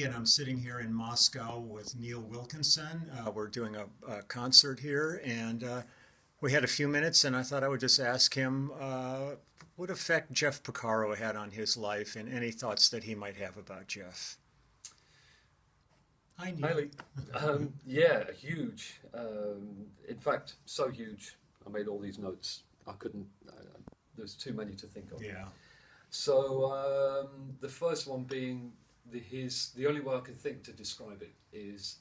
and I'm sitting here in Moscow with Neal Wilkinson. We're doing a concert here, and we had a few minutes, and I thought I would just ask him what effect Jeff Porcaro had on his life, and any thoughts that he might have about Jeff. Hi, Neal. Highly. Yeah, huge. In fact, so huge. I made all these notes. I couldn't. There's too many to think of. Yeah. So the first one being the only way I can think to describe it is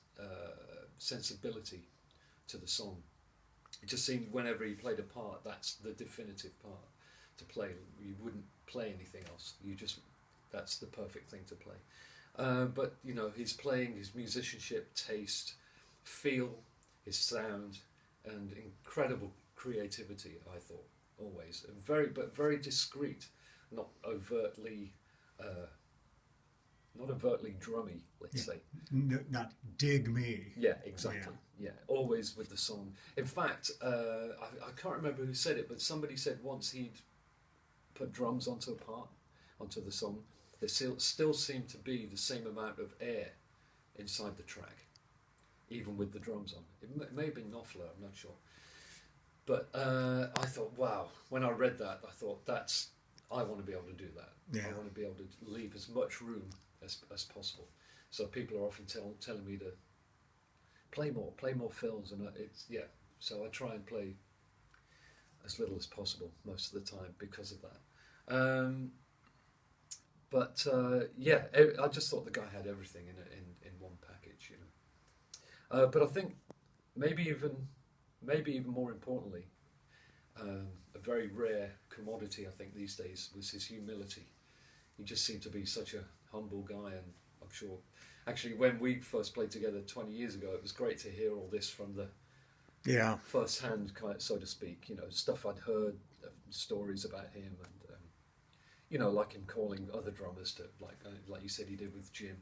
sensibility to the song. It just seemed whenever he played a part, that's the definitive part to play. You wouldn't play anything else. That's the perfect thing to play. But you know, his playing, his musicianship, taste, feel, his sound, and incredible creativity. I thought always but very discreet, not overtly drummy. Let's say. Not dig me. Yeah, exactly. Yeah, always with the song. In fact, I can't remember who said it, but somebody said once he'd put drums onto a part, onto the song. There still seemed to be the same amount of air inside the track, even with the drums on. It may have been Knopfler, I'm not sure. But I thought, wow, when I read that, I thought, I want to be able to do that. Yeah. I want to be able to leave as much room as possible. So people are often telling me to play more fills, and so I try and play as little as possible most of the time because of that. But I just thought the guy had everything in one package, you know. But I think maybe even more importantly, a very rare commodity I think these days was his humility. He just seemed to be such a humble guy, and I'm sure. Actually, when we first played together 20 years ago, it was great to hear all this from the first hand, kind of, so to speak. You know, stuff I'd heard, stories about him, and you know, like him calling other drummers to, like you said he did with Jim,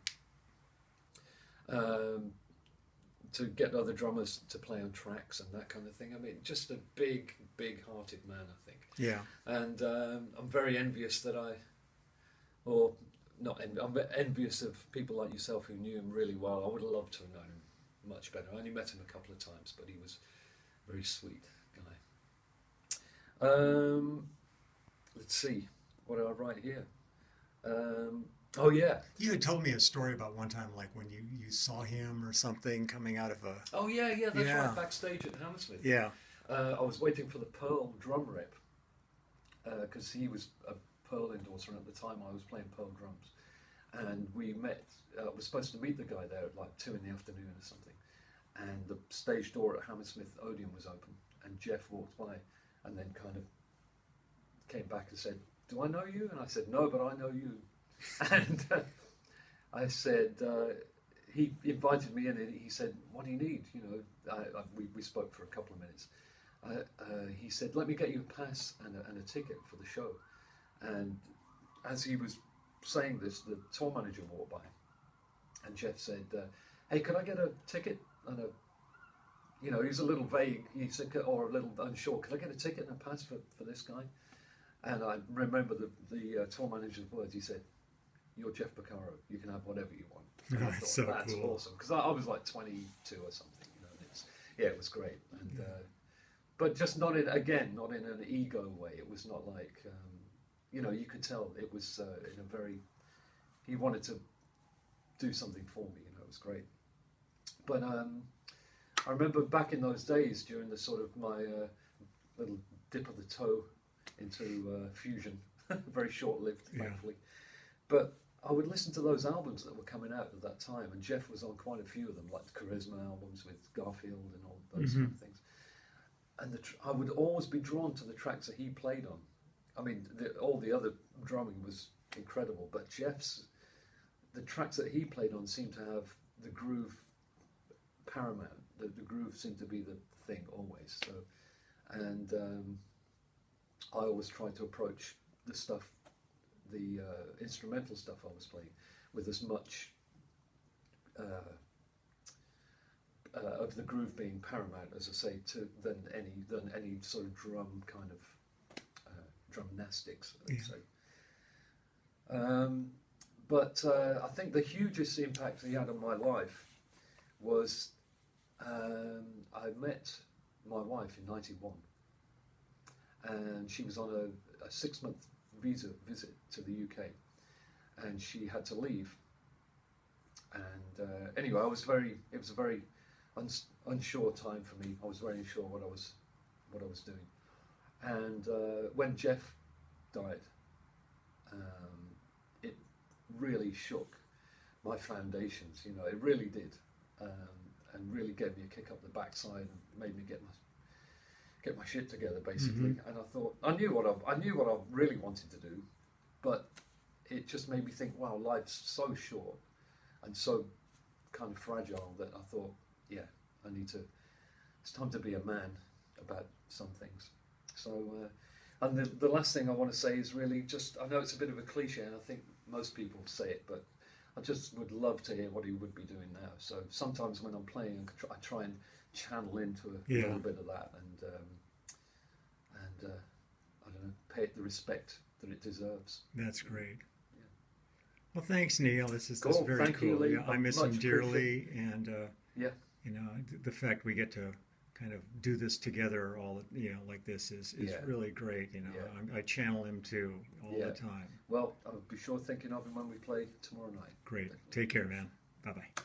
to get other drummers to play on tracks and that kind of thing. I mean, just a big-hearted man, I think. Yeah. And I'm very envious I'm envious of people like yourself who knew him really well. I would have loved to have known him much better. I only met him a couple of times, but he was a very sweet guy. Let's see. What do I write here? Oh yeah. You had told me a story about one time, like when you saw him or something coming out of a... Oh yeah, that's right, backstage at Hammersmith. Yeah. I was waiting for the Pearl drum rep, because he was a Pearl endorser, and at the time I was playing Pearl drums. And we met, I was supposed to meet the guy there at like 2 in the afternoon or something. And the stage door at Hammersmith Odeon was open, and Jeff walked by and then kind of came back and said, "Do I know you?" And I said, "No, but I know you." And I said, he invited me in, and he said, "What do you need?" You know, we spoke for a couple of minutes. He said, "Let me get you a pass and a ticket for the show." And as he was saying this, the tour manager walked by, and Jeff said, "Hey, could I get a ticket and a..." You know, he was a little vague. He said, or a little unsure. "Could I get a ticket and a pass for this guy?" And I remember the tour manager's words. He said, "You're Jeff Porcaro. You can have whatever you want." And I thought, So that's cool. awesome, because I was like 22 or something. You know, and it was great. And but just not in an ego way. It was not like you know, you could tell it was in a very... He wanted to do something for me. You know, it was great. But I remember back in those days, during the sort of my little dip of the toe into fusion, very short-lived, thankfully. But I would listen to those albums that were coming out at that time, and Jeff was on quite a few of them, like the Charisma albums with Garfield and all those kind of things. And I would always be drawn to the tracks that he played on. I mean, all the other drumming was incredible, but the tracks that he played on seemed to have the groove paramount. The groove seemed to be the thing always. So, and I always tried to approach the instrumental stuff I was playing, with as much of the groove being paramount, as I say, than any sort of drum kind of drumnastics, let's say. But I think the hugest impact he had on my life was I met my wife in '91, and she was on a 6-month visa visit to the UK, and she had to leave. And anyway, it was a very unsure time for me. I was very unsure what I was doing. And when Jeff died, it really shook my foundations. You know, it really did, and really gave me a kick up the backside and made me get my shit together, basically. Mm-hmm. And I thought I knew what I really wanted to do, but it just made me think, wow, life's so short and so kind of fragile that I thought, yeah, it's time to be a man about some things. So, and the last thing I want to say is really just, I know it's a bit of a cliche and I think most people say it, but I just would love to hear what he would be doing now. So sometimes when I'm playing, I try and channel into a little bit of that and I don't know, pay it the respect that it deserves. That's great. Well, thanks, Neal. This is Cool. very Thank cool. you, Lee. Yeah, I miss him Much dearly, and Yeah. you know, the fact we get to kind of do this together, all like this is Yeah. really great. You know, Yeah. I channel him too all Yeah. the time. Well, I'll be sure thinking of him when we play tomorrow night. Great. Take care, man. Bye bye.